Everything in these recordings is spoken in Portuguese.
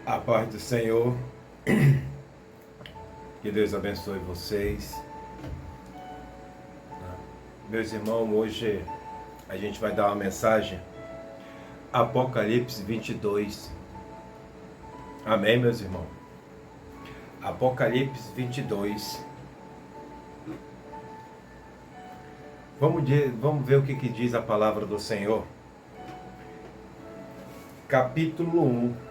A paz do Senhor, que Deus abençoe vocês. Meus irmãos, hoje a gente vai dar uma mensagem, Apocalipse 22. Amém, meus irmãos? Apocalipse 22. Vamos ver o que diz a palavra do Senhor. Capítulo 1.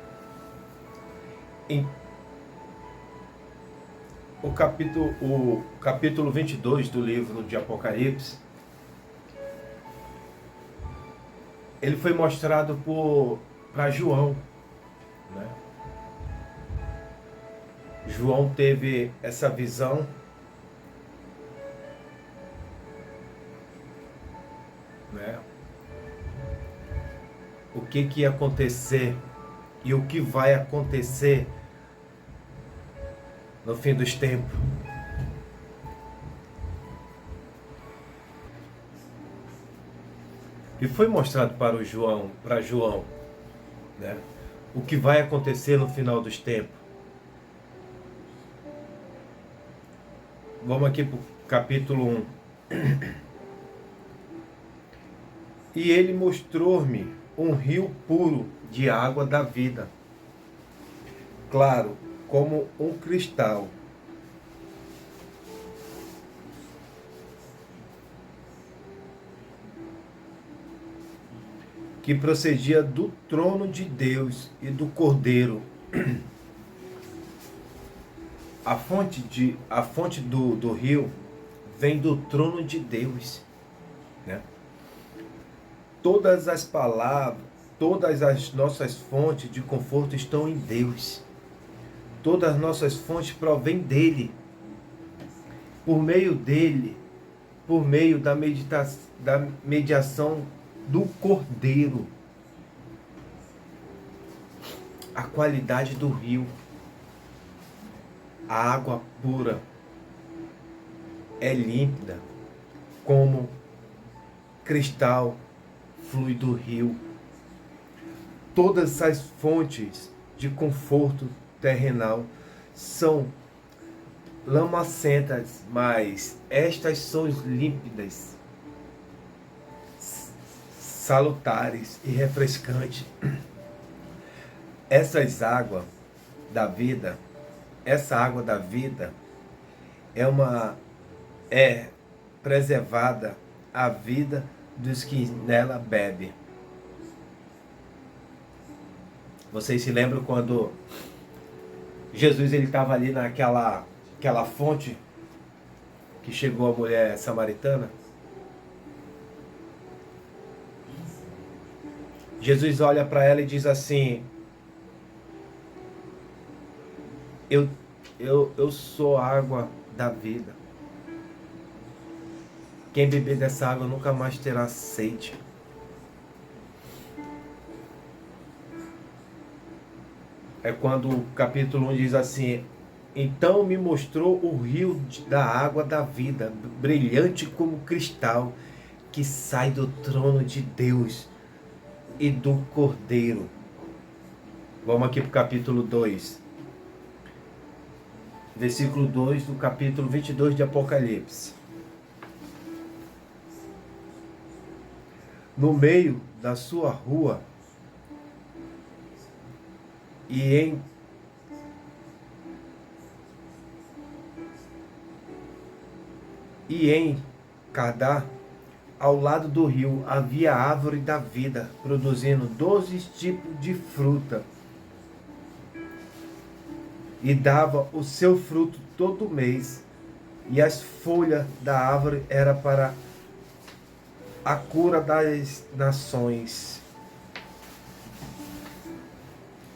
O capítulo 22 do livro de Apocalipse, ele foi mostrado para João, né? João teve essa visão, né? O que ia acontecer e o que vai acontecer no fim dos tempos. E foi mostrado para João, né? O que vai acontecer no final dos tempos. Vamos aqui para o capítulo 1. E ele mostrou-me um rio puro de água da vida, claro como um cristal, que procedia do trono de Deus e do Cordeiro. A fonte do rio vem do trono de Deus, né? Todas as palavras, todas as nossas fontes de conforto estão em Deus. Todas as nossas fontes provêm dele. Por meio dele, por meio da mediação do Cordeiro. A qualidade do rio, a água pura, é límpida, como cristal flui do rio. Todas as fontes de conforto terrenal são lamacentas, mas estas são límpidas, salutares e refrescantes. Essa água da vida é preservada a vida dos que nela bebem. Vocês se lembram quando Jesus estava ali naquela fonte que chegou a mulher samaritana? Jesus olha para ela e diz assim: eu sou a água da vida. Quem beber dessa água nunca mais terá sede. É quando o capítulo 1 diz assim: então me mostrou o rio da água da vida, brilhante como cristal, que sai do trono de Deus e do Cordeiro. Vamos aqui para o capítulo 2. Versículo 2 do capítulo 22 de Apocalipse. No meio da sua rua e em Cadá, ao lado do rio, havia a árvore da vida, produzindo 12 tipos de fruta, e dava o seu fruto todo mês, e as folhas da árvore era para a cura das nações.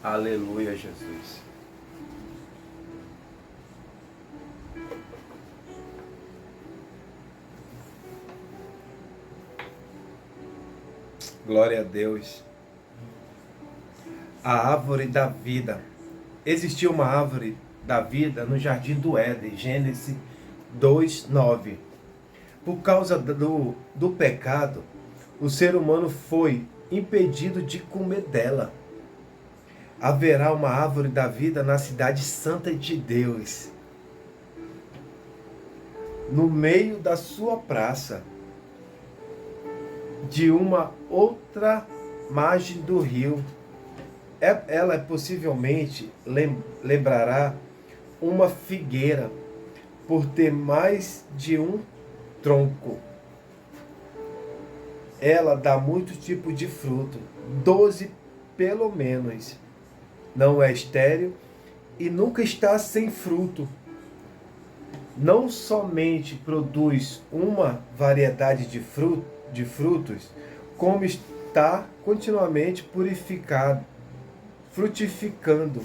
Aleluia, Jesus. Glória a Deus. A árvore da vida. Existia uma árvore da vida no jardim do Éden, Gênesis 2:9. Por causa do pecado, o ser humano foi impedido de comer dela. haverá uma árvore da vida na cidade santa de Deus, no meio da sua praça, de uma outra margem do rio. Ela possivelmente lembrará uma figueira, por ter mais de um tronco. Ela dá muitos tipos de fruto, 12 pelo menos. Não é estéril e nunca está sem fruto. Não somente produz uma variedade de frutos, como está continuamente frutificando.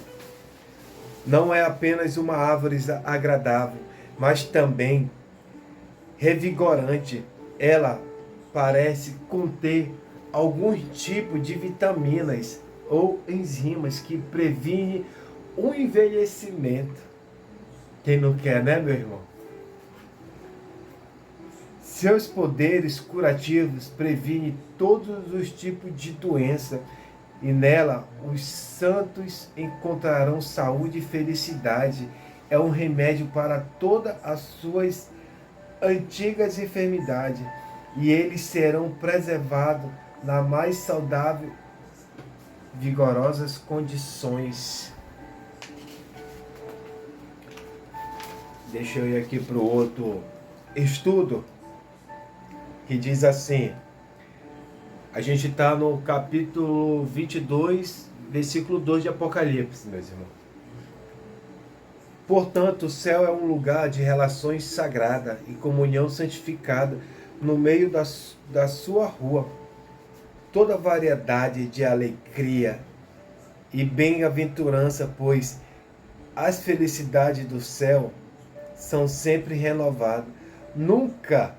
Não é apenas uma árvore agradável, mas também revigorante. Ela parece conter algum tipo de vitaminas ou enzimas que previne o envelhecimento. Quem não quer, né, meu irmão? Seus poderes curativos previnem todos os tipos de doença, e nela os santos encontrarão saúde e felicidade. É um remédio para todas as suas antigas enfermidades, e eles serão preservados na mais saudável, vigorosas condições. Deixa eu ir aqui para o outro estudo, que diz assim. A gente está no capítulo 22, versículo 2 de Apocalipse, meus irmãos. Portanto, o céu é um lugar de relações sagradas e comunhão santificada no meio da sua rua. Toda variedade de alegria e bem-aventurança, pois as felicidades do céu são sempre renovadas. Nunca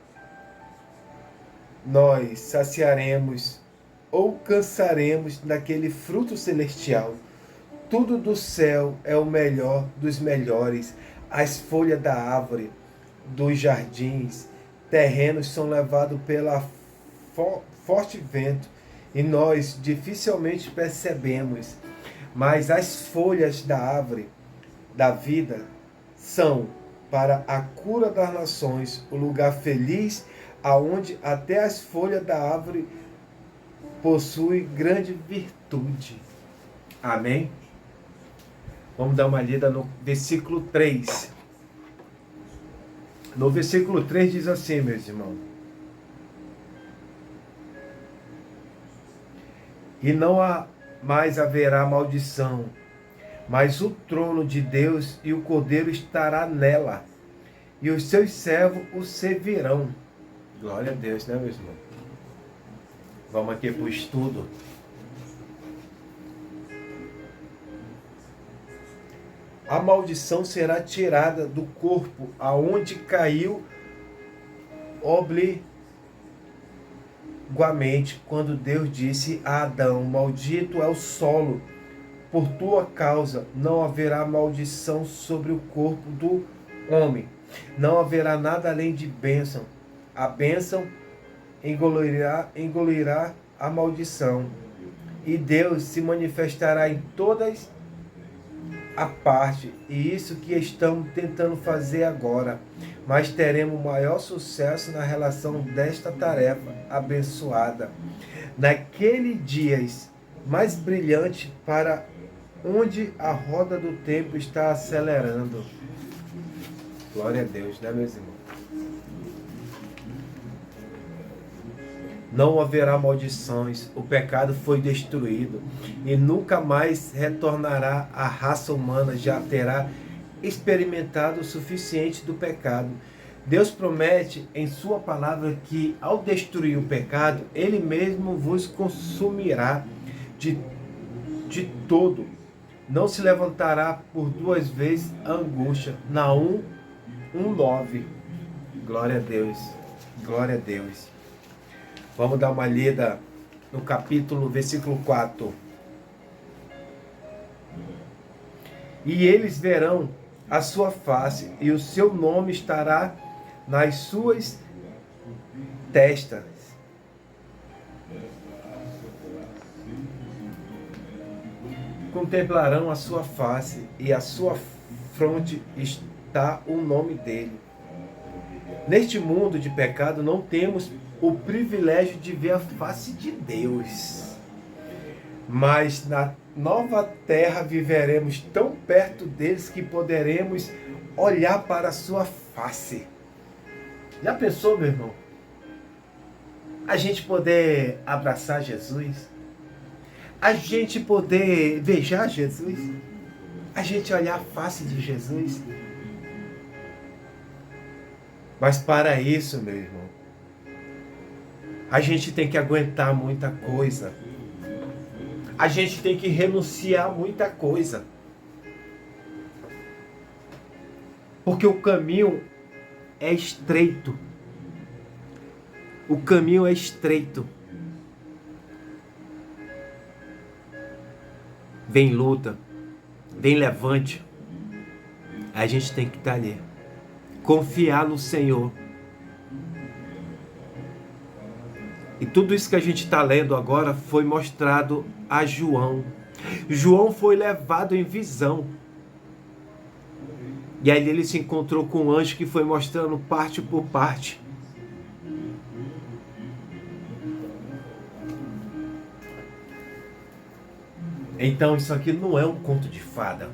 nós saciaremos ou cansaremos daquele fruto celestial. Tudo do céu é o melhor dos melhores. As folhas da árvore, dos jardins, terrenos são levados pela forte vento, e nós dificilmente percebemos. Mas as folhas da árvore da vida são para a cura das nações, o lugar feliz aonde até as folhas da árvore possuem grande virtude. Amém? Vamos dar uma lida no versículo 3. No versículo 3 diz assim, meus irmãos: e não mais haverá maldição, mas o trono de Deus e o Cordeiro estará nela, e os seus servos o servirão. Glória a Deus, né, meus irmãos? Vamos aqui para o estudo. A maldição será tirada do corpo aonde caiu obliguamente, quando Deus disse a Adão: maldito é o solo, por tua causa não haverá maldição sobre o corpo do homem. Não haverá nada além de bênção. A bênção engolirá a maldição. E Deus se manifestará em todas a parte. E isso que estamos tentando fazer agora. Mas teremos maior sucesso na relação desta tarefa abençoada. Naquele dias mais brilhante, para onde a roda do tempo está acelerando. Glória a Deus, né, meus irmãos? Não haverá maldições, o pecado foi destruído e nunca mais retornará. A raça humana já terá experimentado o suficiente do pecado. Deus promete em sua palavra que ao destruir o pecado, Ele mesmo vos consumirá de todo. Não se levantará por duas vezes a angústia. Naum 1:9. Glória a Deus, glória a Deus. Vamos dar uma lida no capítulo, versículo 4. E eles verão a sua face, e o seu nome estará nas suas testas. contemplarão a sua face, e à sua fronte está o nome dele. Neste mundo de pecado não temos o privilégio de ver a face de Deus, mas na nova terra viveremos tão perto deles que poderemos olhar para a sua face. Já pensou, meu irmão? A gente poder abraçar Jesus, a gente poder beijar Jesus, a gente olhar a face de Jesus. Mas para isso, meu irmão, a gente tem que aguentar muita coisa. A gente tem que renunciar a muita coisa. Porque o caminho é estreito. O caminho é estreito. Vem luta, vem levante. A gente tem que estar ali. Confiar no Senhor. E tudo isso que a gente está lendo agora foi mostrado a João. João foi levado em visão. E aí ele se encontrou com um anjo que foi mostrando parte por parte. Então isso aqui não é um conto de fada.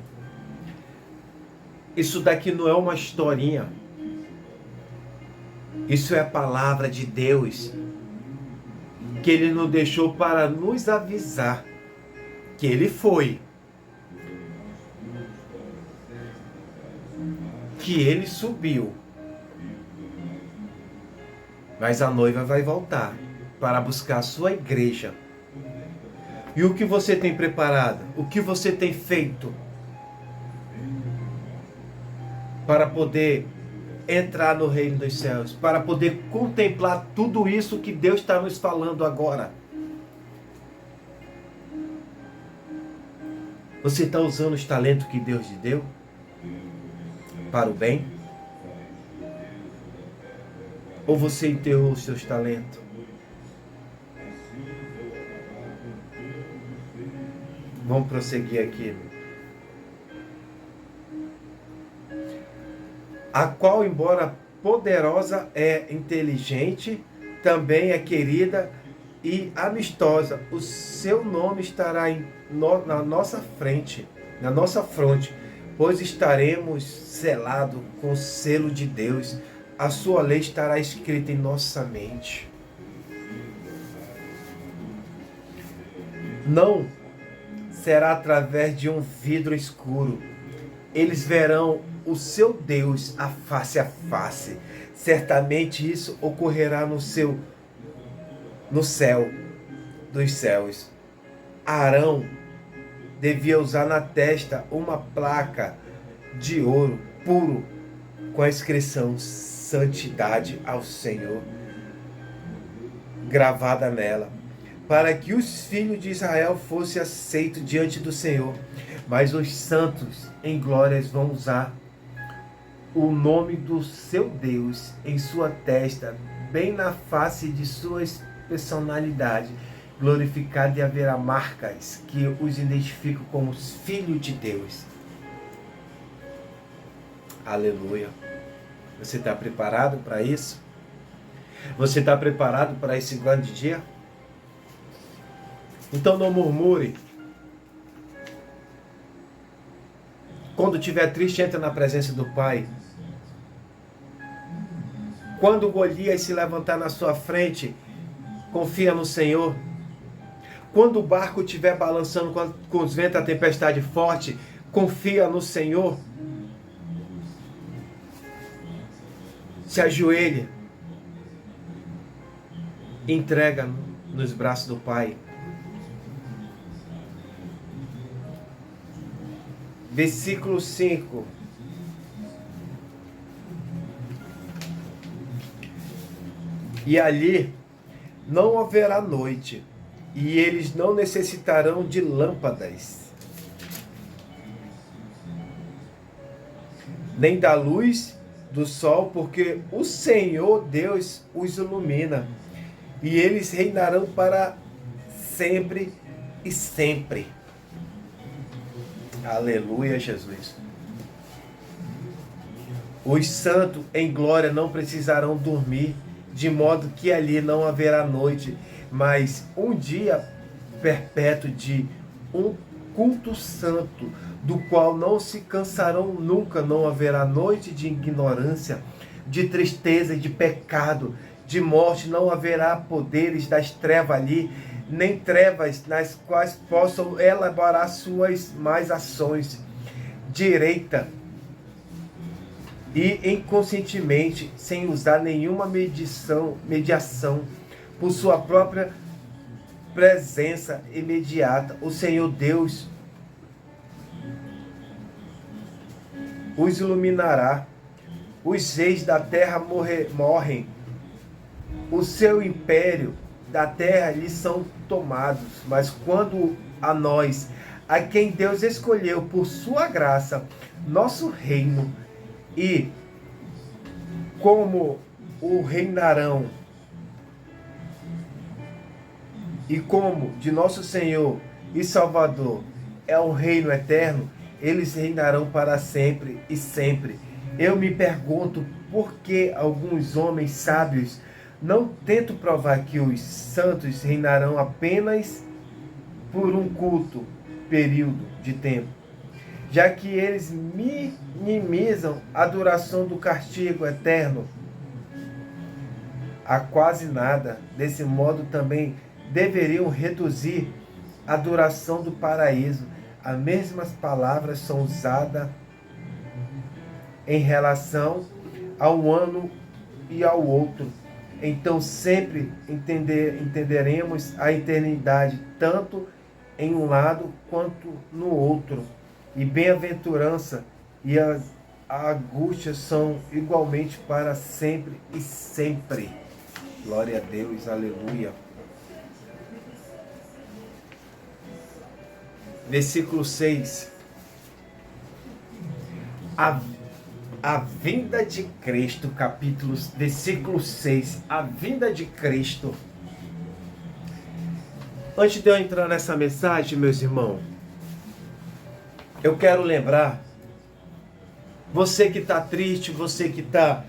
Isso daqui não é uma historinha. Isso é a palavra de Deus, que Ele nos deixou para nos avisar que Ele foi, que Ele subiu, mas a noiva vai voltar para buscar a sua igreja. E o que você tem preparado? O que você tem feito para poder entrar no reino dos céus? Para poder contemplar tudo isso que Deus está nos falando agora? Você está usando os talentos que Deus lhe deu para o bem? Ou você enterrou os seus talentos? Vamos prosseguir aqui. A qual, embora poderosa, é inteligente, também é querida e amistosa. O seu nome estará na nossa frente, na nossa fronte, pois estaremos selados com o selo de Deus. A sua lei estará escrita em nossa mente. Não será através de um vidro escuro. Eles verão o seu Deus a face. Certamente isso ocorrerá no céu dos céus. Arão devia usar na testa uma placa de ouro puro com a inscrição Santidade ao Senhor gravada nela, para que os filhos de Israel fossem aceitos diante do Senhor. Mas os santos em glórias vão usar o nome do seu Deus em sua testa, bem na face de sua personalidade glorificada, e haverá marcas que os identificam como os filhos de Deus. Aleluia. Você está preparado para isso? Você está preparado para esse grande dia? Então não murmure. Quando estiver triste, entra na presença do Pai. Quando Golias se levantar na sua frente, confia no Senhor. Quando o barco estiver balançando com os ventos, a tempestade forte, confia no Senhor. Se ajoelhe. Entrega nos braços do Pai. Versículo 5. E ali não haverá noite, e eles não necessitarão de lâmpadas, nem da luz do sol, porque o Senhor Deus os ilumina, e eles reinarão para sempre e sempre. Aleluia, Jesus. Os santos em glória não precisarão dormir, de modo que ali não haverá noite, mas um dia perpétuo de um culto santo, do qual não se cansarão nunca, não haverá noite de ignorância, de tristeza e de pecado, de morte, não haverá poderes das trevas ali, nem trevas nas quais possam elaborar suas más ações, direita e inconscientemente, sem usar nenhuma mediação, por sua própria presença imediata, o Senhor Deus os iluminará. Os reis da terra morrem, o seu império da terra lhes são tomados, mas quando a nós, a quem Deus escolheu por sua graça, nosso reino, e como o reinarão, e como de nosso Senhor e Salvador é um reino eterno, eles reinarão para sempre e sempre. Eu me pergunto por que alguns homens sábios não tentam provar que os santos reinarão apenas por um curto período de tempo, já que eles minimizam a duração do castigo eterno a quase nada. Desse modo também deveriam reduzir a duração do paraíso. As mesmas palavras são usadas em relação a um ano e ao outro. Então sempre entenderemos a eternidade tanto em um lado quanto no outro. E bem-aventurança e a angústia são igualmente para sempre e sempre. Glória a Deus, aleluia. Versículo 6. A vinda de Cristo, versículo 6. A vinda de Cristo. Antes de eu entrar nessa mensagem, meus irmãos, eu quero lembrar, você que está triste, você que está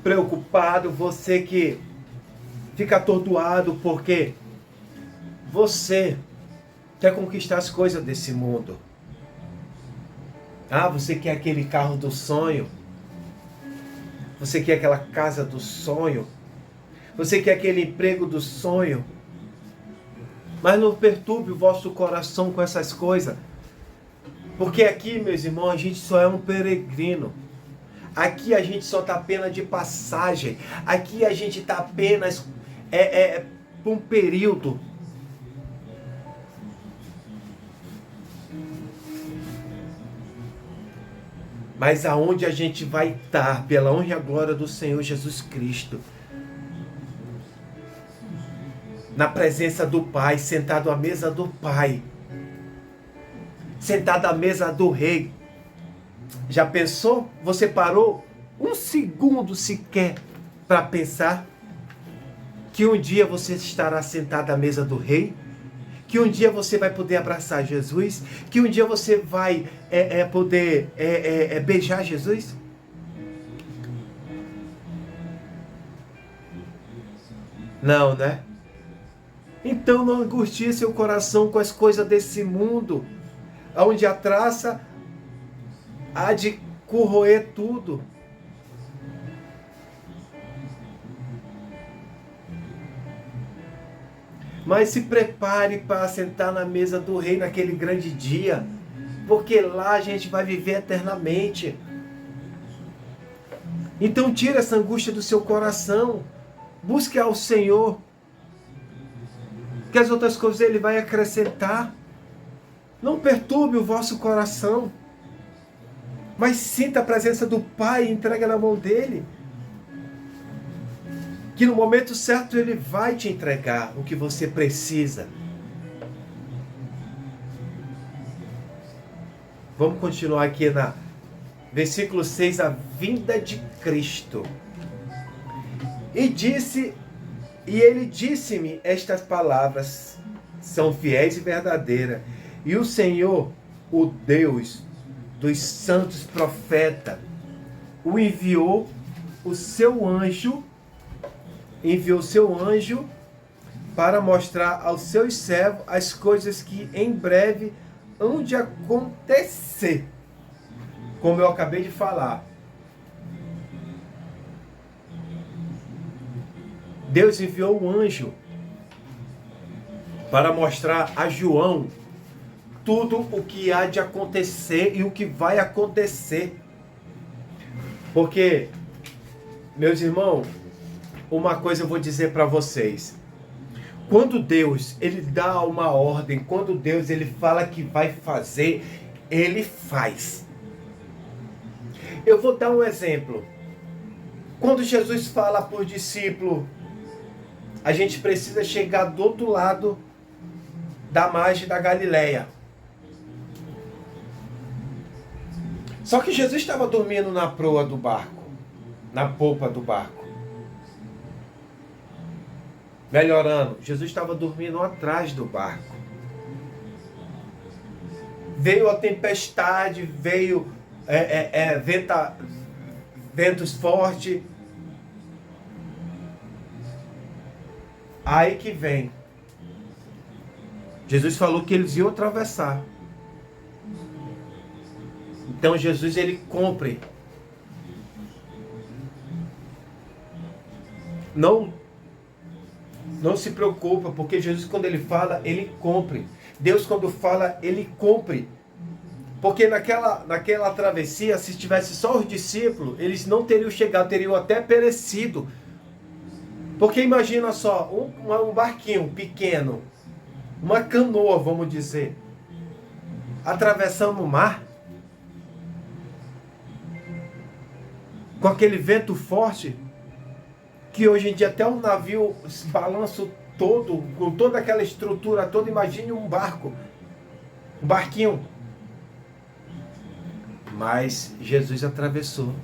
preocupado, você que fica atordoado porque você quer conquistar as coisas desse mundo. Você quer aquele carro do sonho, você quer aquela casa do sonho, você quer aquele emprego do sonho, mas não perturbe o vosso coração com essas coisas. Porque aqui, meus irmãos, a gente só é um peregrino. Aqui a gente só está apenas de passagem. Aqui a gente está apenas por um período. Mas aonde a gente vai estar, pela honra e a glória do Senhor Jesus Cristo, na presença do Pai, sentado à mesa do Pai, sentado à mesa do Rei. Já pensou? Você parou um segundo sequer para pensar que um dia você estará sentado à mesa do Rei? Que um dia você vai poder abraçar Jesus? Que um dia você vai poder beijar Jesus? Não, né? Então não angustie seu coração com as coisas desse mundo, onde a traça há de corroer tudo. Mas se prepare para sentar na mesa do Rei naquele grande dia, porque lá a gente vai viver eternamente. Então tire essa angústia do seu coração, busque ao Senhor, que as outras coisas Ele vai acrescentar. Não perturbe o vosso coração, mas sinta a presença do Pai e entrega na mão dEle. Que no momento certo Ele vai te entregar o que você precisa. Vamos continuar aqui na versículo 6, a vinda de Cristo. E ele disse-me estas palavras, são fiéis e verdadeiras. E o Senhor, o Deus dos santos profetas, enviou seu anjo para mostrar aos seus servos as coisas que em breve hão de acontecer. Como eu acabei de falar, Deus enviou um anjo para mostrar a João tudo o que há de acontecer e o que vai acontecer. Porque, meus irmãos, uma coisa eu vou dizer para vocês. Quando Deus, ele dá uma ordem, quando Deus, ele fala que vai fazer, ele faz. Eu vou dar um exemplo. Quando Jesus fala para o discípulo, a gente precisa chegar do outro lado da margem da Galileia. Só que Jesus estava dormindo na proa do barco, na polpa do barco. Melhorando, Jesus estava dormindo atrás do barco. Veio a tempestade, veio ventos fortes. Aí que vem. Jesus falou que eles iam atravessar. Então Jesus, ele cumpre. Não se preocupa, porque Jesus, quando ele fala, ele cumpre. Deus, quando fala, ele cumpre. Porque naquela travessia, se tivesse só os discípulos, eles não teriam chegado, teriam até perecido. Porque imagina só, um barquinho pequeno, uma canoa, vamos dizer, atravessando o mar, com aquele vento forte, que hoje em dia até um navio se balança todo, com toda aquela estrutura toda. Imagine um barco, um barquinho. Mas Jesus atravessou.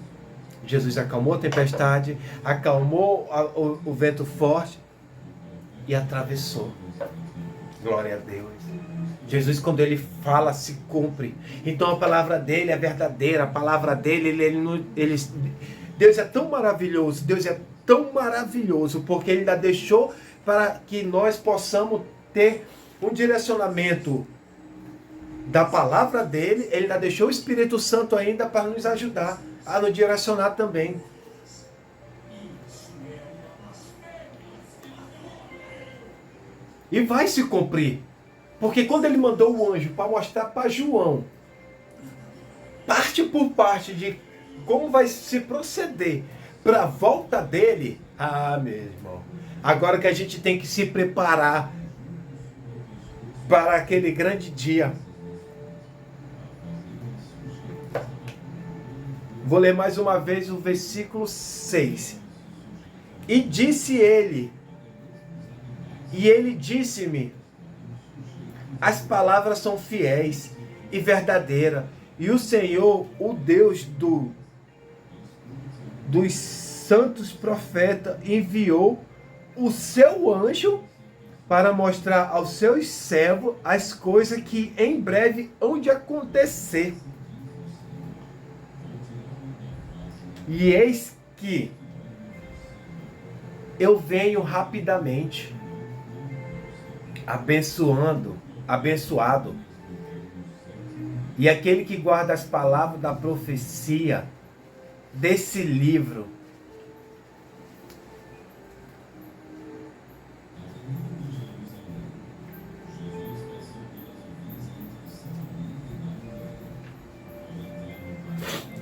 Jesus acalmou a tempestade, acalmou o vento forte e atravessou. Glória a Deus. Jesus, quando ele fala, se cumpre. Então a palavra dele é verdadeira, a palavra dele, Deus é tão maravilhoso, Deus é tão maravilhoso, porque ele ainda deixou para que nós possamos ter um direcionamento da palavra dele. Ele ainda deixou o Espírito Santo ainda para nos ajudar a nos direcionar também. E vai se cumprir. Porque quando ele mandou o anjo para mostrar para João, parte por parte, de como vai se proceder para a volta dele. Meu irmão, agora que a gente tem que se preparar para aquele grande dia. Vou ler mais uma vez o versículo 6. E disse ele, e ele disse-me, as palavras são fiéis e verdadeiras, e o Senhor, o Deus dos santos profetas, enviou o seu anjo para mostrar aos seus servos as coisas que em breve hão de acontecer. E eis que eu venho rapidamente, abençoado, e aquele que guarda as palavras da profecia desse livro.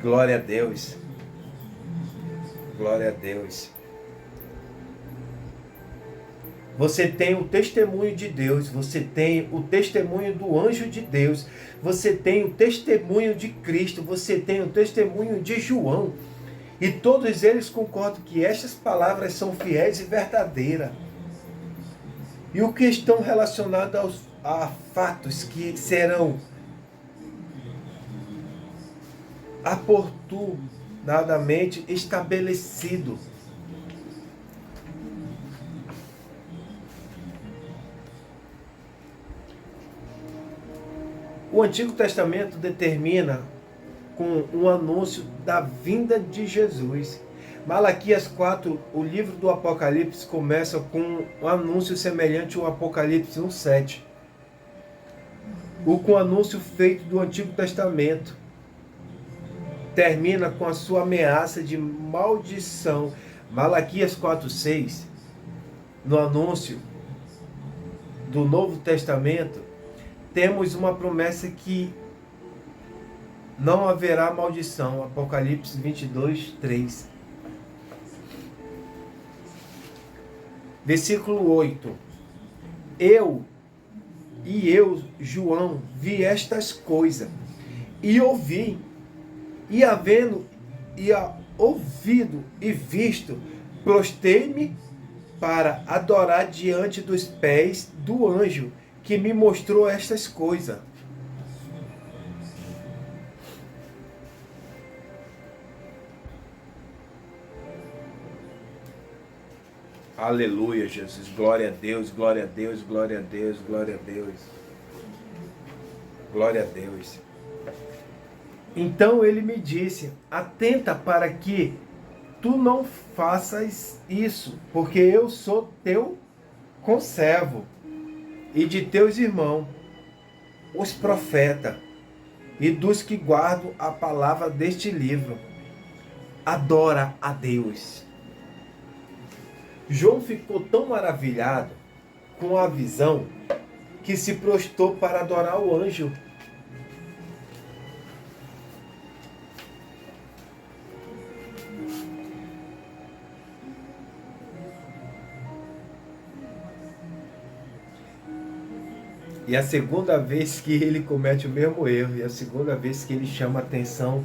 Glória a Deus. Glória a Deus. Você tem o testemunho de Deus, você tem o testemunho do anjo de Deus, você tem o testemunho de Cristo, você tem o testemunho de João. E todos eles concordam que estas palavras são fiéis e verdadeiras. E o que estão relacionados a fatos que serão oportunadamente estabelecidos. O Antigo Testamento determina com um anúncio da vinda de Jesus. Malaquias 4, o livro do Apocalipse, começa com um anúncio semelhante ao Apocalipse 1:7. Com o anúncio feito do Antigo Testamento. Termina com a sua ameaça de maldição. Malaquias 4:6, no anúncio do Novo Testamento, temos uma promessa que não haverá maldição. Apocalipse 22:3. Versículo 8. Eu, João, vi estas coisas, e ouvi, e havendo ouvido e visto, prostei-me para adorar diante dos pés do anjo que me mostrou estas coisas. Aleluia, Jesus. Glória a Deus, glória a Deus, glória a Deus, glória a Deus. Glória a Deus. Então ele me disse: atenta para que tu não faças isso, porque eu sou teu conservo e de teus irmãos, os profetas, e dos que guardam a palavra deste livro. Adora a Deus. João ficou tão maravilhado com a visão que se prostrou para adorar o anjo. E a segunda vez que ele comete o mesmo erro, e a segunda vez que ele chama atenção.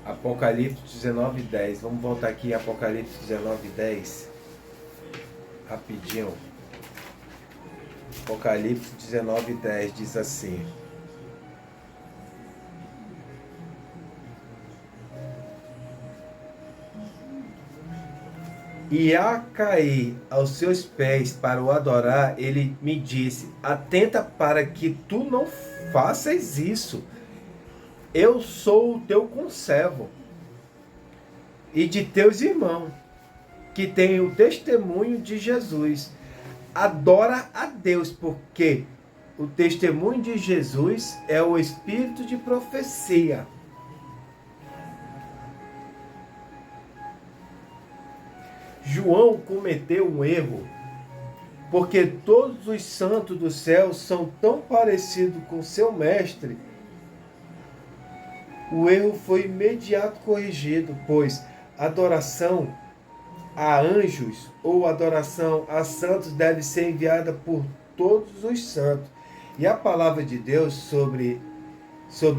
Apocalipse 19:10. Vamos voltar aqui, Apocalipse 19:10. Rapidinho. Apocalipse 19:10 diz assim: e a cair aos seus pés para o adorar, ele me disse: atenta para que tu não faças isso. Eu sou o teu conservo e de teus irmãos, que têm o testemunho de Jesus. Adora a Deus, porque o testemunho de Jesus é o espírito de profecia. João cometeu um erro, porque todos os santos do céu são tão parecidos com seu mestre. O erro foi imediato corrigido, pois adoração a anjos ou adoração a santos deve ser enviada por todos os santos. E a palavra de Deus sobre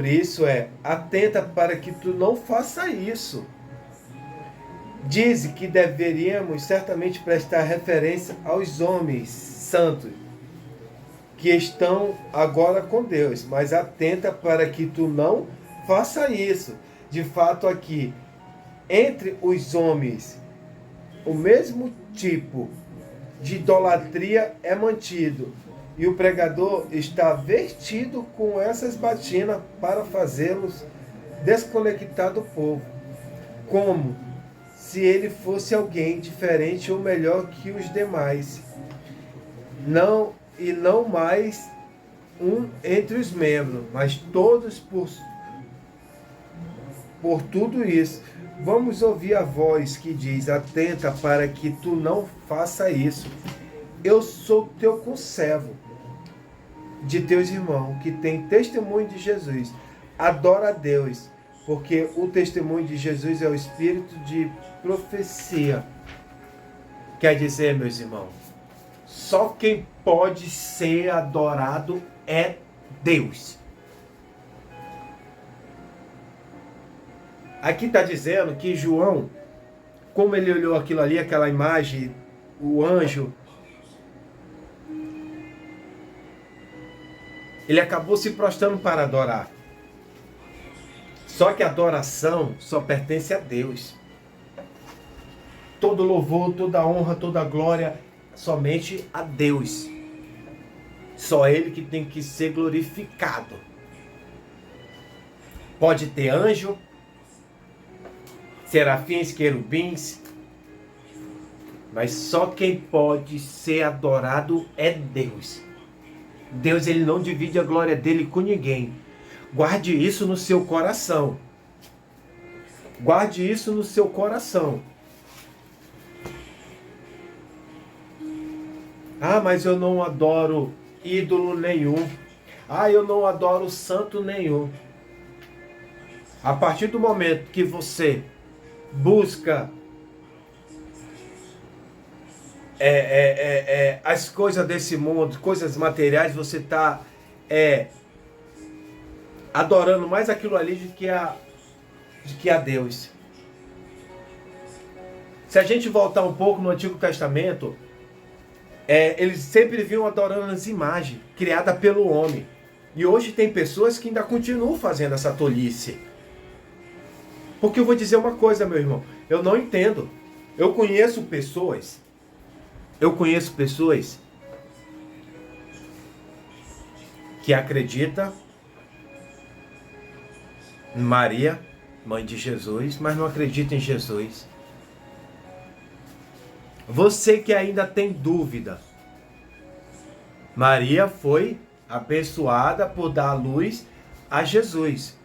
isso é: atenta para que tu não faça isso. Diz que deveríamos certamente prestar referência aos homens santos que estão agora com Deus, mas atenta para que tu não faça isso. De fato, aqui, entre os homens, o mesmo tipo de idolatria é mantido, e o pregador está vestido com essas batinas para fazê-los desconectar do povo, como se ele fosse alguém diferente ou melhor que os demais, não mais um entre os membros, mas todos por tudo isso. Vamos ouvir a voz que diz: atenta para que tu não faça isso. Eu sou teu conservo, de teus irmãos, que tem testemunho de Jesus. Adora a Deus, porque o testemunho de Jesus é o espírito de profecia. Quer dizer, meus irmãos, só quem pode ser adorado é Deus. Aqui está dizendo que João, como ele olhou aquilo ali, aquela imagem, o anjo, ele acabou se prostrando para adorar. Só que a adoração só pertence a Deus. Todo louvor, toda honra, toda glória somente a Deus. Só Ele que tem que ser glorificado. Pode ter anjo, serafins, querubins, mas só quem pode ser adorado é Deus. Deus, ele não divide a glória dele com ninguém. Guarde isso no seu coração. Guarde isso no seu coração. Ah, mas eu não adoro ídolo nenhum. Ah, eu não adoro santo nenhum. A partir do momento que você busca as coisas desse mundo, coisas materiais, você está adorando mais aquilo ali do que a Deus. Se a gente voltar um pouco no Antigo Testamento, eles sempre vinham adorando as imagens criadas pelo homem. E hoje tem pessoas que ainda continuam fazendo essa tolice. Porque eu vou dizer uma coisa, meu irmão, eu não entendo. Eu conheço pessoas que acreditam em Maria, mãe de Jesus, mas não acreditam em Jesus. Você que ainda tem dúvida, Maria foi abençoada por dar luz a Jesus.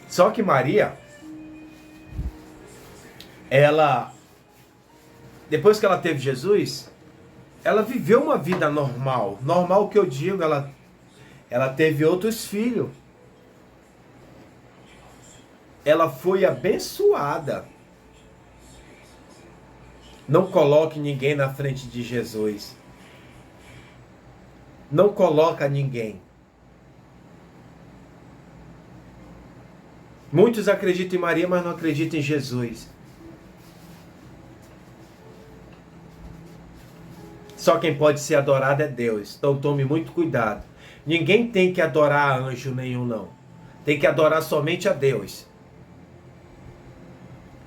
Só que Maria, depois que ela teve Jesus, ela viveu uma vida normal. Normal que eu digo, ela teve outros filhos. Ela foi abençoada. Não coloque ninguém na frente de Jesus. Não coloca ninguém. Muitos acreditam em Maria, mas não acreditam em Jesus. Só quem pode ser adorado é Deus. Então tome muito cuidado. Ninguém tem que adorar anjo nenhum, não. Tem que adorar somente a Deus.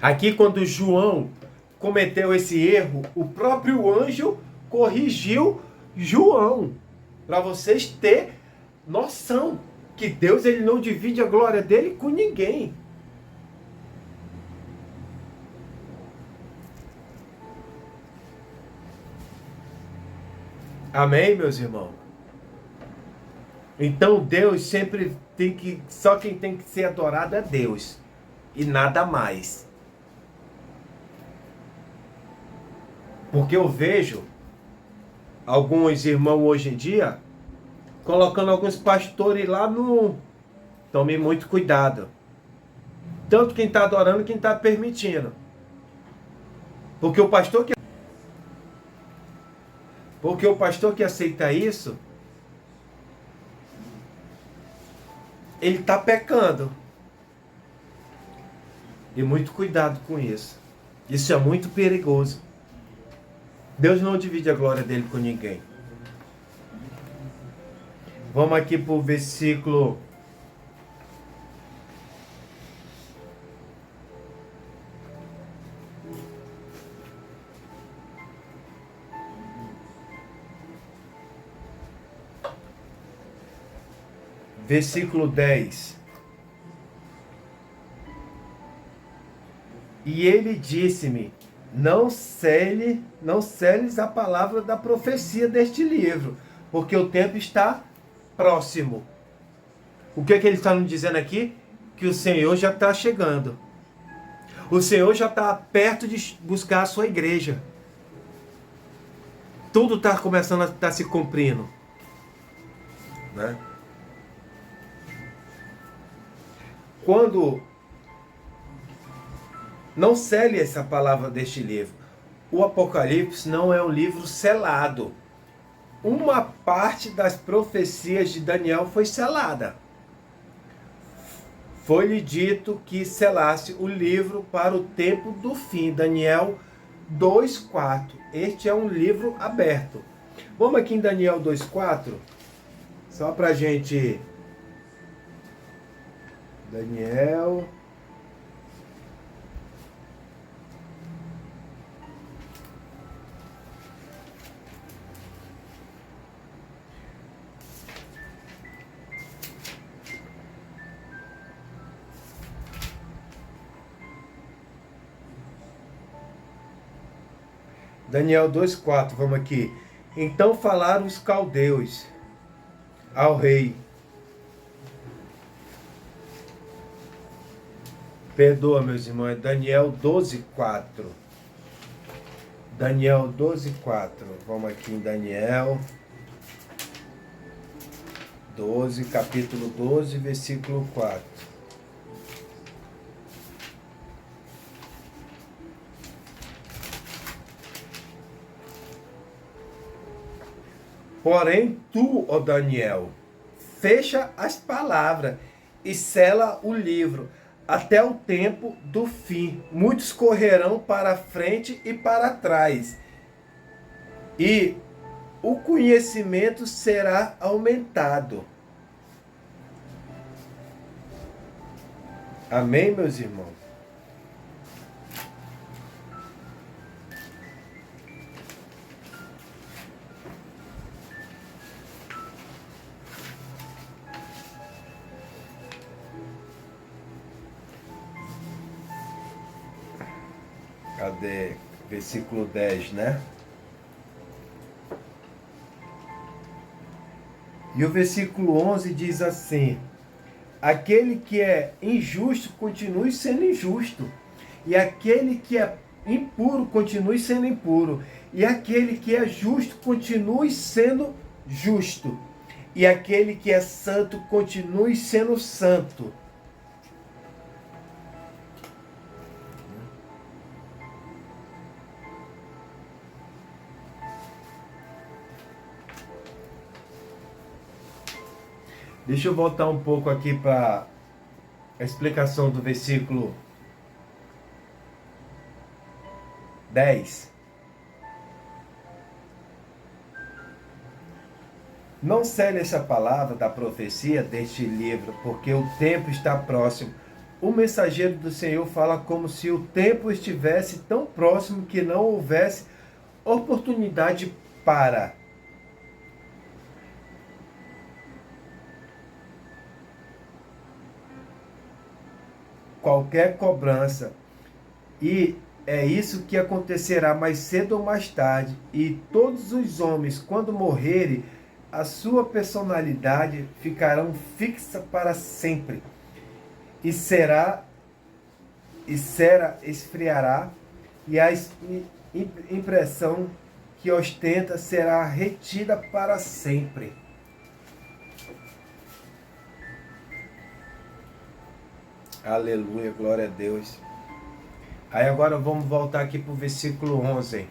Aqui, quando João cometeu esse erro, o próprio anjo corrigiu João. Para vocês terem noção que Deus, ele não divide a glória dele com ninguém. Amém, meus irmãos? Então Deus sempre só quem tem que ser adorado é Deus. E nada mais. Porque eu vejo alguns irmãos hoje em dia colocando alguns pastores lá no... Tome muito cuidado. Tanto quem está adorando, quem está permitindo. Porque o pastor que aceita isso, ele está pecando. E muito cuidado com isso. Isso é muito perigoso. Deus não divide a glória dele com ninguém. Vamos aqui para o versículo... Versículo 10. E ele disse-me: não seles a palavra da profecia deste livro, porque o tempo está próximo. O que ele está nos dizendo aqui? Que o Senhor já está chegando. O Senhor já está perto de buscar a sua igreja. Tudo está começando a estar se cumprindo, né? Quando não cele essa palavra deste livro. O Apocalipse não é um livro selado. Uma parte das profecias de Daniel foi selada. Foi-lhe dito que selasse o livro para o tempo do fim. Daniel 2:4. Este é um livro aberto. Vamos aqui em Daniel 2:4. Só para a gente... Daniel... Daniel 2,4, vamos aqui. Então falaram os caldeus ao rei. Perdoa, meus irmãos, é Daniel 12,4. Daniel 12,4. Vamos aqui em Daniel 12, capítulo 12, versículo 4. Porém, tu, ó Daniel, fecha as palavras e sela o livro até o tempo do fim. Muitos correrão para a frente e para trás, e o conhecimento será aumentado. Amém, meus irmãos? Cadê? Versículo 10, né? E o versículo 11 diz assim: aquele que é injusto, continue sendo injusto. E aquele que é impuro, continue sendo impuro. E aquele que é justo, continue sendo justo. E aquele que é santo, continue sendo santo. Deixa eu voltar um pouco aqui para a explicação do versículo 10. Não cele essa palavra da profecia deste livro, porque o tempo está próximo. O mensageiro do Senhor fala como se o tempo estivesse tão próximo que não houvesse oportunidade para. Qualquer cobrança. E é isso que acontecerá mais cedo ou mais tarde. E todos os homens, quando morrerem, a sua personalidade ficarão fixa para sempre. E será esfriará, e a impressão que ostenta será retida para sempre. Aleluia, glória a Deus. Aí agora vamos voltar aqui para o versículo 11.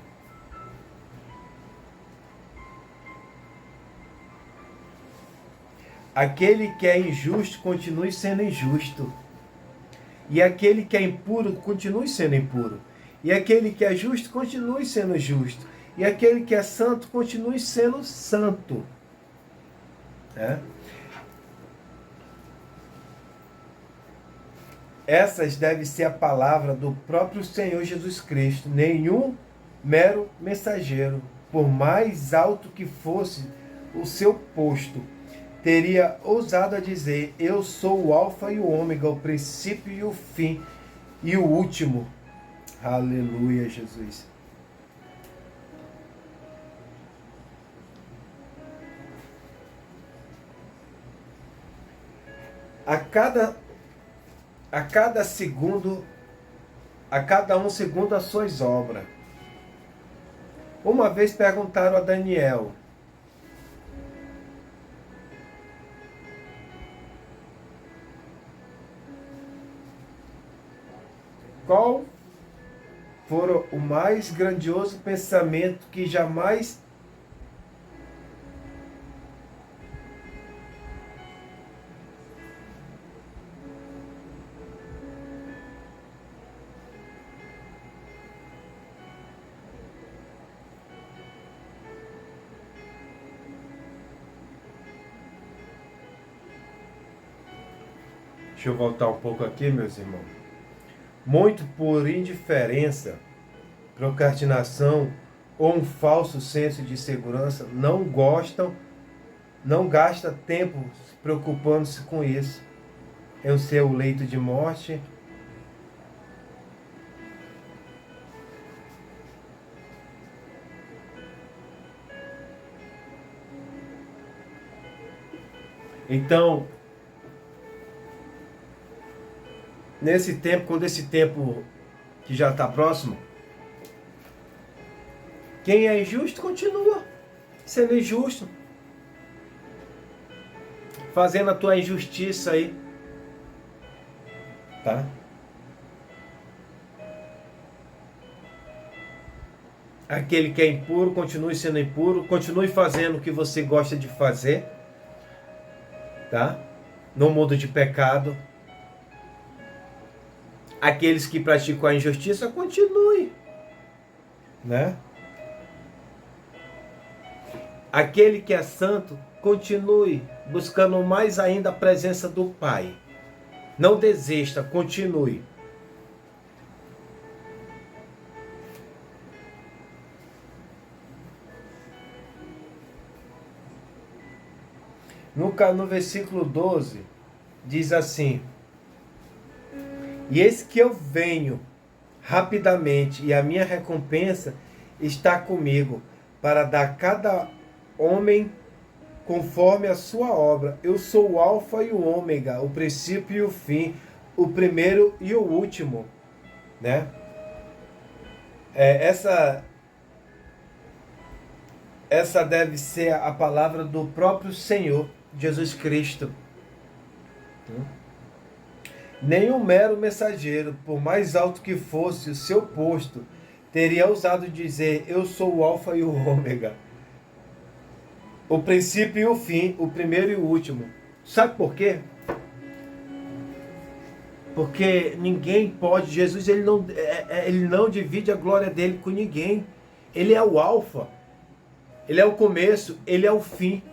Aquele que é injusto, continue sendo injusto. E aquele que é impuro, continue sendo impuro. E aquele que é justo, continue sendo justo. E aquele que é santo, continue sendo santo. É? Essas deve ser a palavra do próprio Senhor Jesus Cristo. Nenhum mero mensageiro, por mais alto que fosse o seu posto, teria ousado a dizer: eu sou o alfa e o ômega, o princípio e o fim, e o último. Aleluia, Jesus. A cada segundo, a cada um segundo as suas obras. Uma vez perguntaram a Daniel: qual for o mais grandioso pensamento que jamais Deixa eu voltar um pouco aqui, meus irmãos. Muito por indiferença, procrastinação ou um falso senso de segurança, não gasta tempo preocupando-se com isso. É o seu leito de morte. Então, nesse tempo, quando esse tempo que já está próximo, quem é injusto continua sendo injusto, fazendo a tua injustiça aí, tá? Aquele que é impuro, continue sendo impuro, continue fazendo o que você gosta de fazer, tá? No mundo de pecado. Aqueles que praticam a injustiça, continue, né? Aquele que é santo, continue buscando mais ainda a presença do Pai. Não desista, continue. No versículo 12, diz assim: E eis que eu venho rapidamente, e a minha recompensa está comigo, para dar a cada homem conforme a sua obra. Eu sou o Alfa e o Ômega, o princípio e o fim, o primeiro e o último, né? Essa deve ser a palavra do próprio Senhor Jesus Cristo. Nenhum mero mensageiro, por mais alto que fosse o seu posto, teria ousado dizer: eu sou o Alfa e o Ômega, o princípio e o fim, o primeiro e o último. Sabe por quê? Porque ninguém pode, Jesus ele não divide a glória dele com ninguém. Ele é o Alfa, ele é o começo, ele é o fim.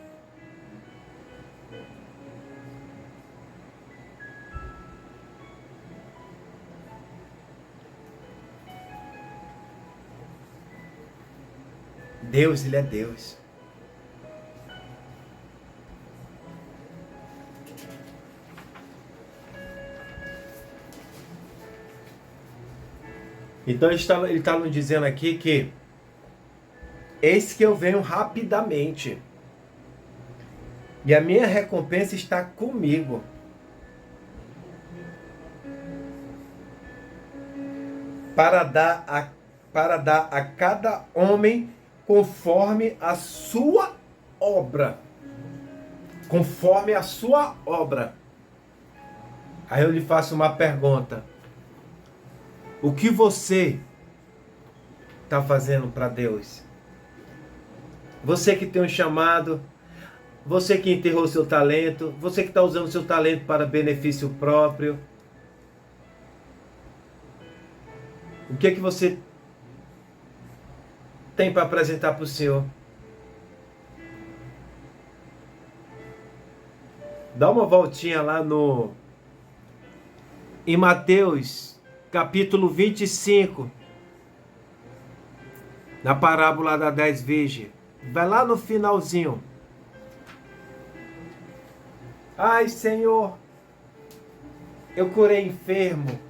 Deus, ele é Deus. Então ele está nos dizendo aqui que eis que eu venho rapidamente, e a minha recompensa está comigo. Para dar a cada homem conforme a sua obra. Conforme a sua obra. Aí eu lhe faço uma pergunta. O que você está fazendo para Deus? Você que tem um chamado, você que enterrou seu talento, você que está usando seu talento para benefício próprio. O que é que você tem para apresentar para o Senhor? Dá uma voltinha lá em Mateus, capítulo 25, na parábola das 10 virgens. Vai lá no finalzinho. Ai, Senhor, eu curei enfermo,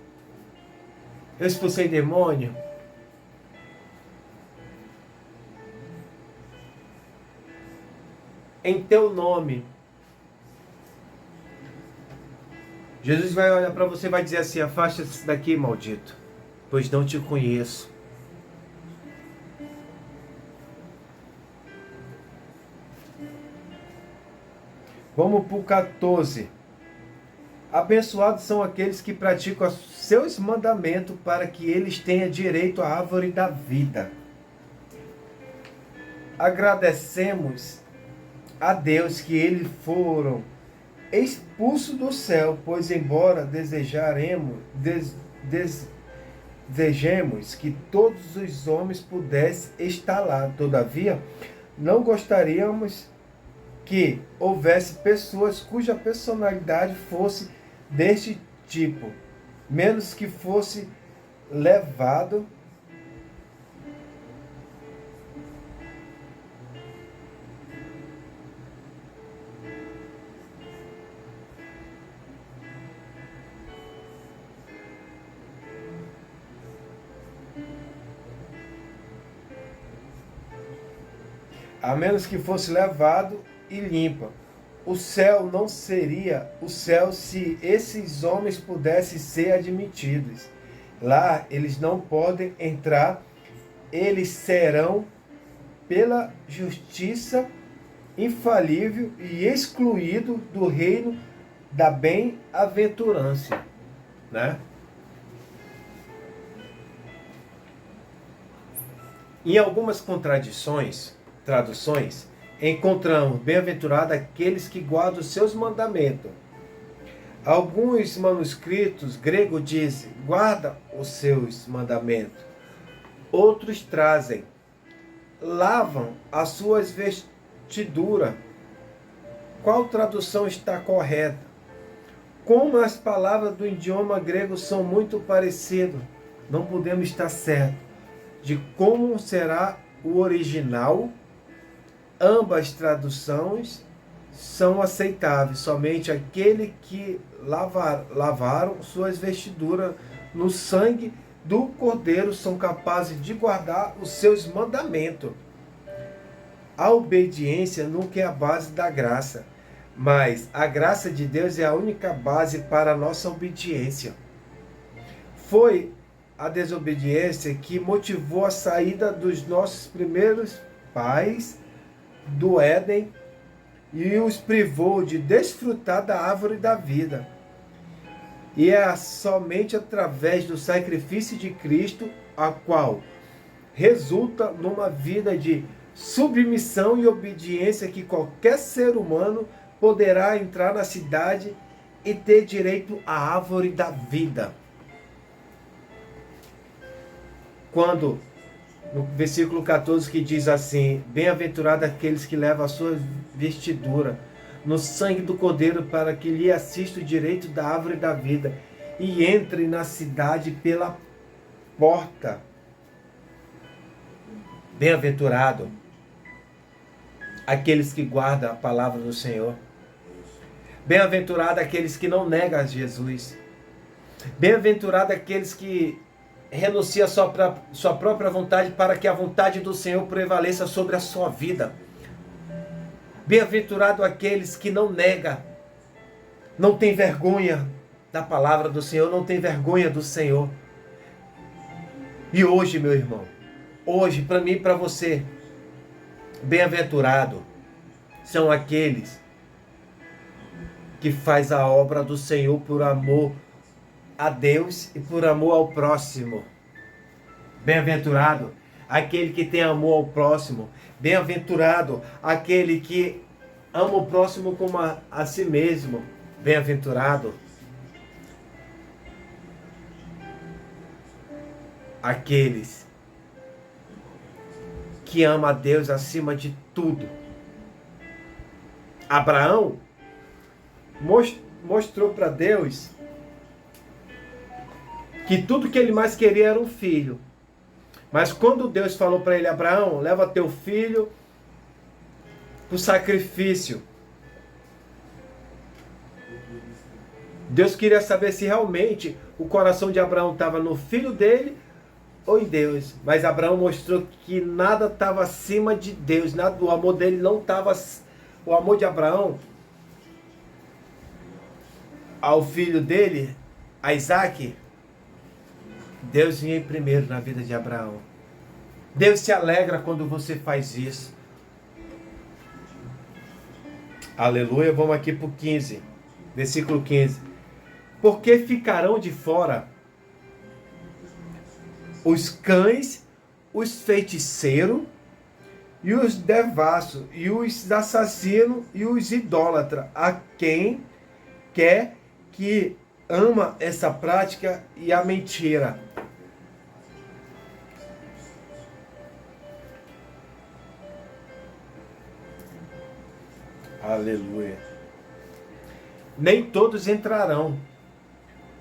eu expulsei demônio. Em teu nome. Jesus vai olhar para você e vai dizer assim: afasta-se daqui, maldito, pois não te conheço. Vamos para o 14. Abençoados são aqueles que praticam os seus mandamentos, para que eles tenham direito à árvore da vida. Agradecemos a Deus que eles foram expulsos do céu, pois embora desejemos que todos os homens pudessem estar lá, todavia não gostaríamos que houvesse pessoas cuja personalidade fosse deste tipo, menos que fosse levado a menos que fosse levado e limpa. o céu não seria o céu se esses homens pudessem ser admitidos. Lá eles não podem entrar, eles serão, pela justiça infalível e excluído do reino da bem-aventurança, né? Em algumas traduções, encontramos bem-aventurado aqueles que guardam os seus mandamentos. Alguns manuscritos gregos dizem, guarda os seus mandamentos. Outros trazem, lavam as suas vestiduras. Qual tradução está correta? Como as palavras do idioma grego são muito parecidas, não podemos estar certos de como será o original. Ambas traduções são aceitáveis. Somente aquele que lavaram suas vestiduras no sangue do Cordeiro são capazes de guardar os seus mandamentos. A obediência nunca é a base da graça, mas a graça de Deus é a única base para a nossa obediência. Foi a desobediência que motivou a saída dos nossos primeiros pais do Éden e os privou de desfrutar da árvore da vida. E é somente através do sacrifício de Cristo, a qual resulta numa vida de submissão e obediência, que qualquer ser humano poderá entrar na cidade e ter direito à árvore da vida. Quando, no versículo 14, que diz assim, bem-aventurado aqueles que levam a sua vestidura no sangue do Cordeiro, para que lhe assista o direito da árvore da vida e entre na cidade pela porta. Bem-aventurado aqueles que guardam a palavra do Senhor. Bem-aventurado aqueles que não negam a Jesus. Bem-aventurado aqueles que renunciam a sua própria vontade para que a vontade do Senhor prevaleça sobre a sua vida. Bem-aventurado aqueles que não negam, não tem vergonha da palavra do Senhor, não tem vergonha do Senhor. E hoje, meu irmão, hoje, para mim e para você, bem-aventurado são aqueles que faz a obra do Senhor por amor a Deus e por amor ao próximo. Bem-aventurado aquele que tem amor ao próximo. Bem-aventurado aquele que ama o próximo como a si mesmo. Bem-aventurado aqueles que ama a Deus acima de tudo. Abraão mostrou para Deus que tudo que ele mais queria era um filho. Mas quando Deus falou para ele, Abraão, leva teu filho para o sacrifício. Deus queria saber se realmente o coração de Abraão estava no filho dele ou em Deus. Mas Abraão mostrou que nada estava acima de Deus. Nada, o amor dele não estava... O amor de Abraão ao filho dele, a Isaac, Deus vinha em primeiro na vida de Abraão. Deus se alegra quando você faz isso. Aleluia. Vamos aqui para o 15. Versículo 15. Porque ficarão de fora os cães, os feiticeiros, e os devassos, e os assassinos, e os idólatras, a quem quer que ama essa prática e a mentira. Aleluia. Nem todos entrarão.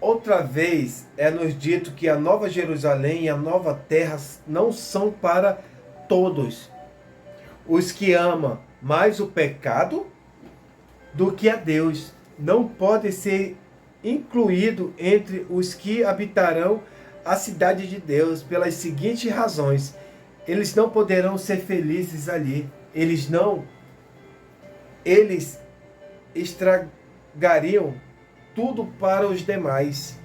Outra vez é nos dito que a Nova Jerusalém e a Nova Terra não são para todos. Os que amam mais o pecado do que a Deus não podem ser incluídos entre os que habitarão a cidade de Deus pelas seguintes razões. Eles não poderão ser felizes ali. Eles estragariam tudo para os demais.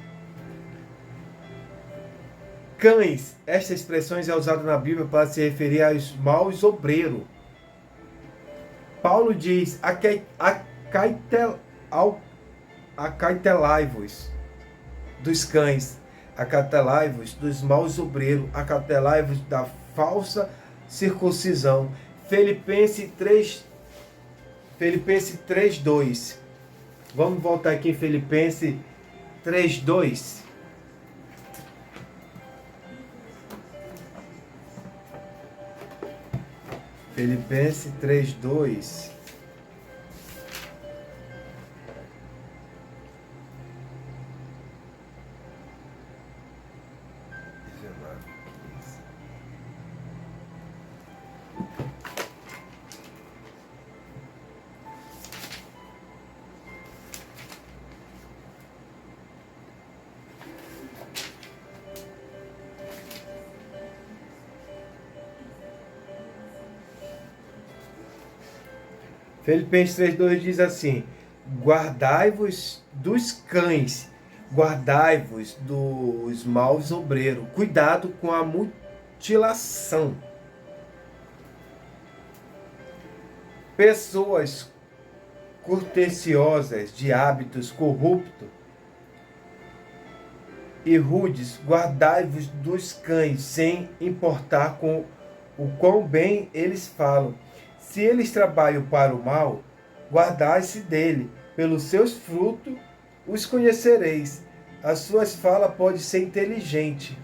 Cães, esta expressão é usada na Bíblia para se referir aos maus obreiros. Paulo diz: acautelai-vos dos cães, acautelai-vos dos maus obreiros, acautelai-vos da falsa circuncisão. Filipenses 3:2. Vamos voltar aqui em Filipenses 3:2. Filipenses 3:2. Filipenses 3:2 diz assim: guardai-vos dos cães, guardai-vos dos maus obreiros, cuidado com a mutilação. Pessoas cortesiosas, de hábitos corruptos e rudes, guardai-vos dos cães, sem importar com o quão bem eles falam. Se eles trabalham para o mal, guardai-se dele, pelos seus frutos os conhecereis. As suas falas podem ser inteligentes,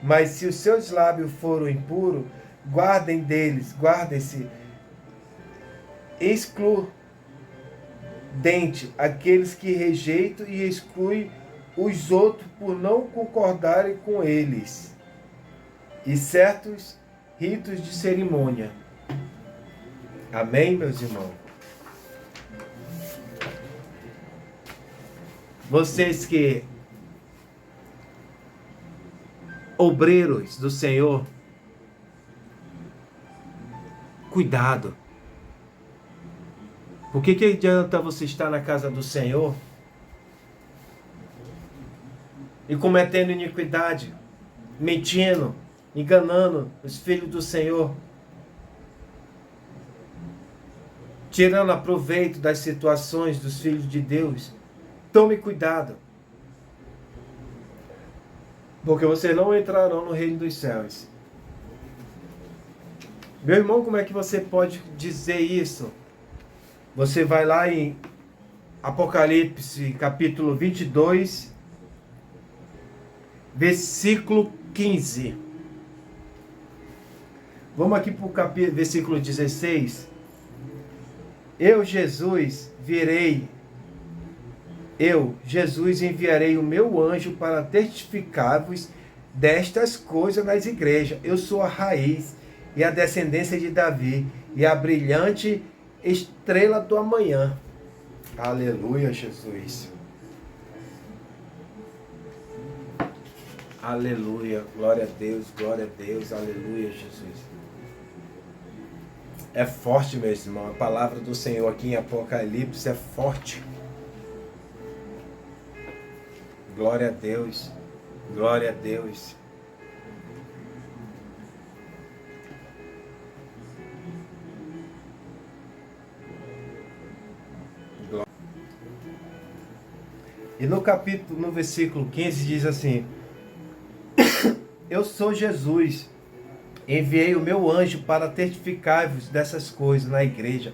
mas se os seus lábios forem impuros, guardem-se excludente aqueles que rejeitam e excluem os outros por não concordarem com eles, e certos ritos de cerimônia. Amém, meus irmãos? Vocês que obreiros do Senhor, cuidado. O que adianta você estar na casa do Senhor e cometendo iniquidade, mentindo, enganando os filhos do Senhor, tirando proveito das situações dos filhos de Deus? Tome cuidado, porque vocês não entrarão no reino dos céus. Meu irmão, como é que você pode dizer isso? Você vai lá em Apocalipse capítulo 22, versículo 15. Vamos aqui para o versículo 16. Eu, Jesus, enviarei o meu anjo para testificar-vos destas coisas nas igrejas. Eu sou a raiz e a descendência de Davi e a brilhante estrela do amanhã. Aleluia, Jesus. Aleluia, glória a Deus, aleluia, Jesus. É forte, meu irmão. A palavra do Senhor aqui em Apocalipse é forte. Glória a Deus. Glória a Deus. E no versículo 15 diz assim: eu sou Jesus. Enviei o meu anjo para testificar-vos dessas coisas na igreja.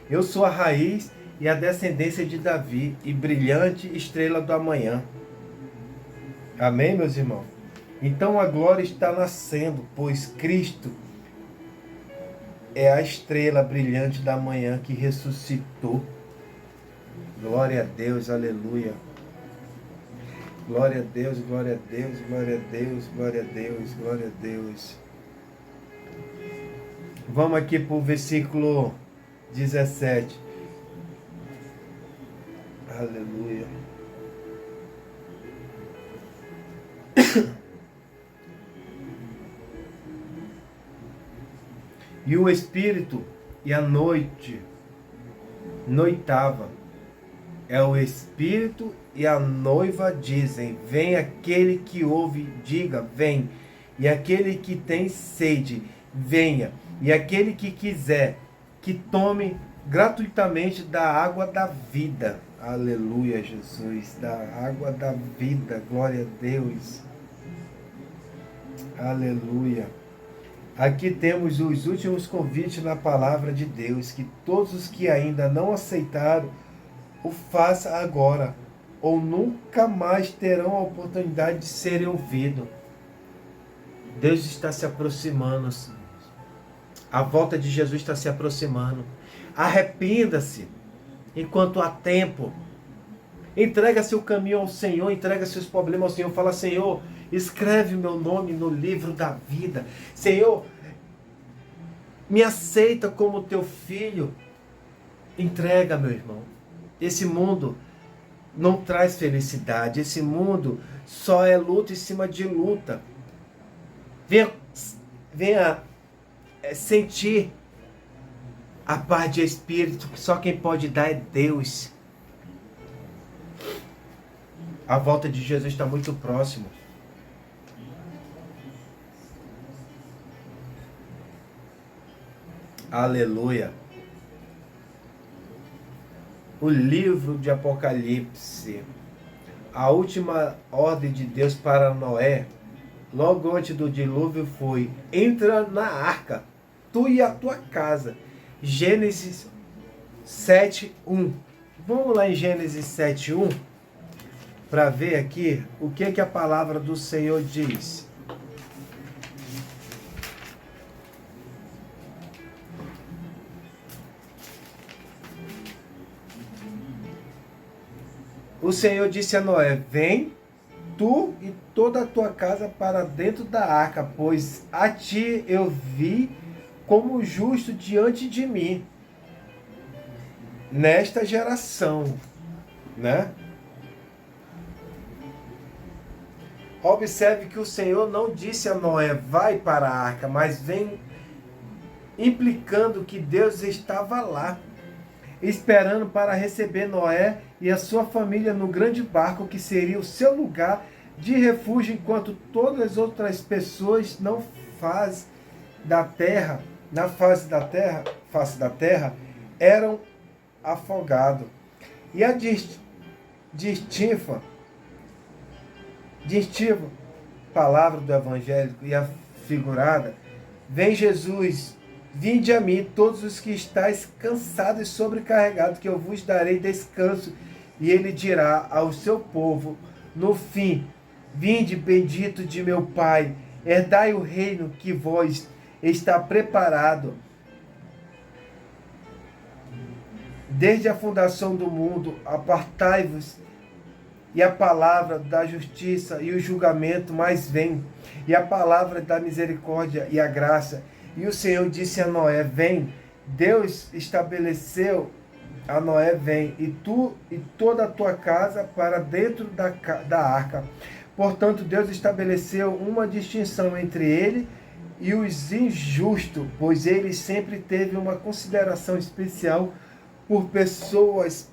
Eu sou a raiz e a descendência de Davi e brilhante estrela do amanhã. Amém, meus irmãos? Então a glória está nascendo, pois Cristo é a estrela brilhante da manhã que ressuscitou. Glória a Deus, aleluia. Glória a Deus, glória a Deus, glória a Deus, glória a Deus, glória a Deus. Vamos aqui para o versículo 17. Aleluia. E o Espírito e a noite noitava, É o Espírito e a noiva dizem: vem. Aquele que ouve, diga: vem. E aquele que tem sede, venha. E aquele que quiser, que tome gratuitamente da água da vida. Aleluia, Jesus. Da água da vida. Glória a Deus. Aleluia. Aqui temos os últimos convites na palavra de Deus, que todos os que ainda não aceitaram, o faça agora, ou nunca mais terão a oportunidade de serem ouvidos. Deus está se aproximando. A volta de Jesus está se aproximando. Arrependa-se enquanto há tempo. Entrega seu caminho ao Senhor, entrega seus problemas ao Senhor. Fala: Senhor, escreve o meu nome no livro da vida. Senhor, me aceita como teu filho. Entrega, meu irmão. Esse mundo não traz felicidade. Esse mundo só é luta em cima de luta. Venha sentir a paz de espírito, que só quem pode dar é Deus. A volta de Jesus está muito próximo. Aleluia. O livro de Apocalipse, a última ordem de Deus para Noé, logo antes do dilúvio, foi: entra na arca, tu e a tua casa. Gênesis 7:1. Vamos lá em Gênesis 7:1 para ver aqui o que a palavra do Senhor diz. O Senhor disse a Noé: vem, tu e toda a tua casa para dentro da arca, pois a ti eu vi como justo diante de mim nesta geração, né? Observe que o Senhor não disse a Noé: vai para a arca, mas vem implicando que Deus estava lá, esperando para receber Noé e a sua família no grande barco que seria o seu lugar de refúgio, enquanto todas as outras pessoas na face da terra eram afogados. E a distintiva palavra do evangélico e a figurada: vem Jesus, vinde a mim todos os que estáis cansados e sobrecarregados, que eu vos darei descanso. E ele dirá ao seu povo no fim: vinde, bendito de meu Pai, herdai o reino que vos está preparado desde a fundação do mundo. Apartai-vos, e a palavra da justiça e o julgamento mais vem, e a palavra da misericórdia e a graça. E o Senhor disse a Noé: vem. Deus estabeleceu a Noé: vem, e tu e toda a tua casa para dentro da arca. Portanto, Deus estabeleceu uma distinção entre ele e os injustos, pois ele sempre teve uma consideração especial por pessoas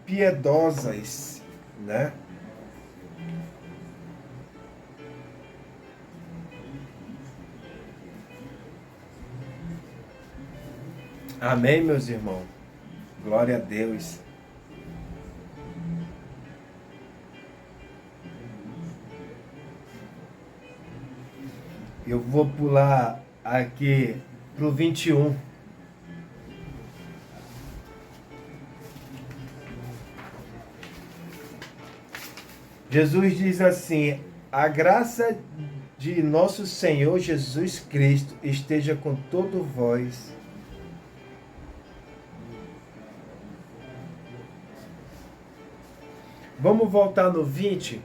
piedosas, né? Amém, meus irmãos? Glória a Deus. Eu vou pular aqui para o 21. Jesus diz assim: a graça de nosso Senhor Jesus Cristo esteja com todos vós. Vamos voltar no 20.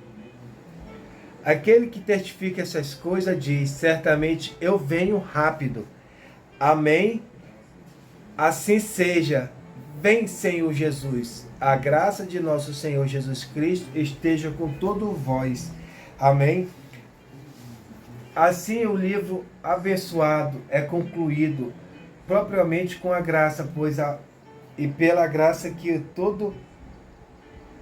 Aquele que testifica essas coisas diz: certamente eu venho rápido. Amém? Assim seja. Vem, Senhor Jesus. A graça de nosso Senhor Jesus Cristo esteja com todos vós. Amém? Assim o livro abençoado é concluído propriamente com a graça, e pela graça que todo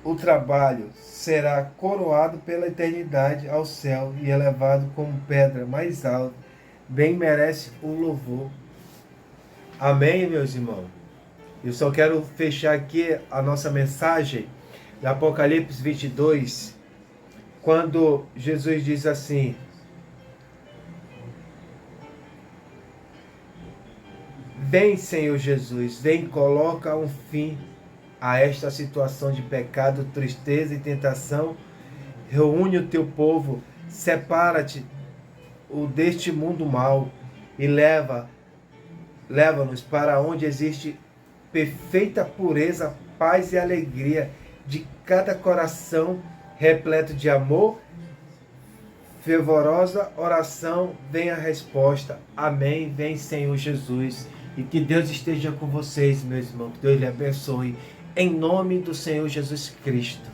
o trabalho, será coroado pela eternidade ao céu e elevado como pedra mais alta. Bem merece o louvor. Amém, meus irmãos? Eu só quero fechar aqui a nossa mensagem de Apocalipse 22, quando Jesus diz assim: vem, Senhor Jesus, vem, coloca um fim a esta situação de pecado, tristeza e tentação. Reúne o teu povo, separa-te deste mundo mau e leva-nos para onde existe perfeita pureza, paz e alegria de cada coração repleto de amor. Fervorosa oração, vem a resposta. Amém. Vem, Senhor Jesus. E que Deus esteja com vocês, meus irmãos. Que Deus lhe abençoe. Em nome do Senhor Jesus Cristo.